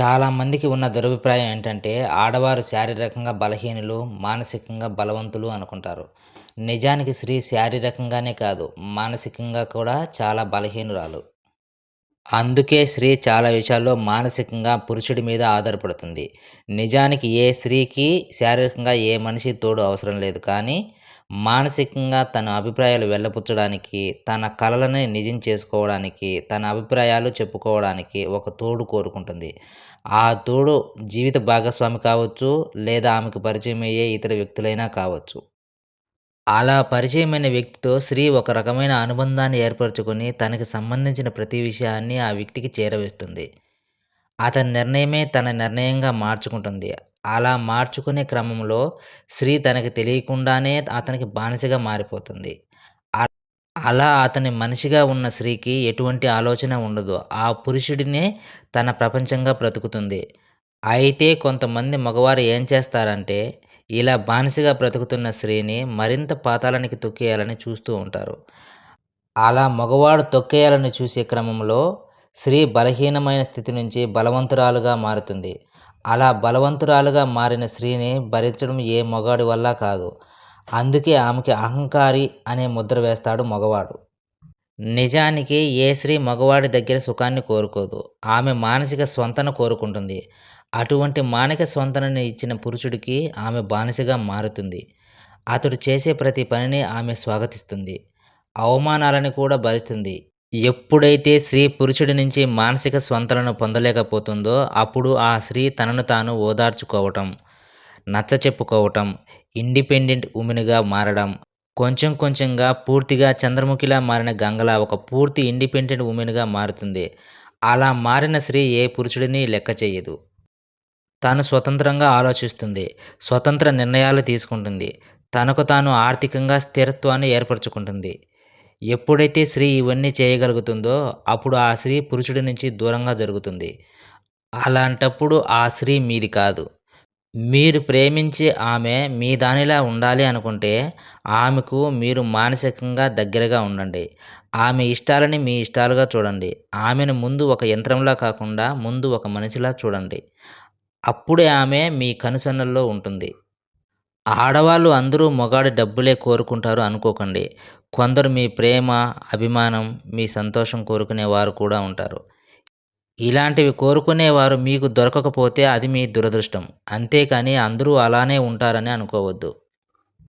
చాలామందికి ఉన్న దురభిప్రాయం ఏంటంటే, ఆడవారు శారీరకంగా బలహీనులు, మానసికంగా బలవంతులు అనుకుంటారు. నిజానికి స్త్రీ శారీరకంగానే కాదు, మానసికంగా కూడా చాలా బలహీనురాలు. అందుకే స్త్రీ చాలా విషయాల్లో మానసికంగా పురుషుడి మీద ఆధారపడుతుంది. నిజానికి ఏ స్త్రీకి శారీరకంగా ఏ మనిషి తోడు అవసరం లేదు. కానీ మానసికంగా తన అభిప్రాయాలు వెల్లబుచ్చడానికి, తన కలలని నిజం చేసుకోవడానికి, తన అభిప్రాయాలు చెప్పుకోవడానికి ఒక తోడు కోరుకుంటుంది. ఆ తోడు జీవిత భాగస్వామి కావచ్చు, లేదా ఆమెకు పరిచయమయ్యే ఇతర వ్యక్తులైనా కావచ్చు. అలా పరిచయమైన వ్యక్తితో స్త్రీ ఒక రకమైన అనుబంధాన్ని ఏర్పరచుకొని, తనకి సంబంధించిన ప్రతి విషయాన్ని ఆ వ్యక్తికి చేరవేస్తుంది. అతని నిర్ణయమే తన నిర్ణయంగా మార్చుకుంటుంది. అలా మార్చుకునే క్రమంలో స్త్రీ తనకి తెలియకుండానే అతనికి బానిసగా మారిపోతుంది. అ అలా అతని మనిషిగా ఉన్న స్త్రీకి ఎటువంటి ఆలోచన ఉండదు. ఆ పురుషుడినే తన ప్రపంచంగా బ్రతుకుతుంది. అయితే కొంతమంది మగవారు ఏం చేస్తారంటే, ఇలా బానిసగా బ్రతుకుతున్న స్త్రీని మరింత పాతాళానికి తొక్కేయాలని చూస్తూ ఉంటారు. అలా మగవాడు తొక్కేయాలని చూసే క్రమంలో స్త్రీ బలహీనమైన స్థితి నుంచి బలవంతురాలుగా మారుతుంది. అలా బలవంతురాలుగా మారిన స్త్రీని భరించడం ఏ మగాడి వల్ల కాదు. అందుకే ఆమెకి అహంకారి అనే ముద్ర వేస్తాడు మగవాడు. నిజానికి ఏ స్త్రీ మగవాడి దగ్గర సుఖాన్ని కోరుకోదు. ఆమె మానసిక స్వంతన కోరుకుంటుంది. అటువంటి మానసిక స్వంతనని ఇచ్చిన పురుషుడికి ఆమె బానిసగా మారుతుంది. అతడు చేసే ప్రతి పనిని ఆమె స్వాగతిస్తుంది. అవమానాలను కూడా భరిస్తుంది. ఎప్పుడైతే స్త్రీ పురుషుడి నుంచి మానసిక స్వంతనను పొందలేకపోతుందో, అప్పుడు ఆ స్త్రీ తనను తాను ఓదార్చుకోవటం, నచ్చచెప్పుకోవటం, ఇండిపెండెంట్ వుమెన్‌గా మారడం, కొంచెం కొంచెంగా పూర్తిగా చంద్రముఖిలా మారిన గంగలా ఒక పూర్తి ఇండిపెండెంట్ వుమెన్‌గా మారుతుంది. అలా మారిన స్త్రీ ఏ పురుషుడిని లెక్క చేయదు. తాను స్వతంత్రంగా ఆలోచిస్తుంది. స్వతంత్ర నిర్ణయాలు తీసుకుంటుంది. తనకు తాను ఆర్థికంగా స్థిరత్వాన్ని ఏర్పరచుకుంటుంది. ఎప్పుడైతే స్త్రీ ఇవన్నీ చేయగలుగుతుందో, అప్పుడు ఆ స్త్రీ పురుషుడి నుంచి దూరంగా జరుగుతుంది. అలాంటప్పుడు ఆ స్త్రీ మీది కాదు. మీరు ప్రేమించే ఆమె మీ దానిలా ఉండాలి అనుకుంటే, ఆమెకు మీరు మానసికంగా దగ్గరగా ఉండండి. ఆమె ఇష్టాలని మీ ఇష్టాలుగా చూడండి. ఆమెను ముందు ఒక యంత్రంలా కాకుండా, ముందు ఒక మనిషిలా చూడండి. అప్పుడే ఆమె మీ కనుసన్నల్లో ఉంటుంది. ఆడవాళ్ళు అందరూ మగాడి డబ్బులే కోరుకుంటారు అనుకోకండి. కొందరు మీ ప్రేమ, అభిమానం, మీ సంతోషం కోరుకునేవారు కూడా ఉంటారు. ఇలాంటివి కోరుకునేవారు మీకు దొరకకపోతే అది మీ దురదృష్టం. అంతేకాని అందరూ అలానే ఉంటారని అనుకోవద్దు.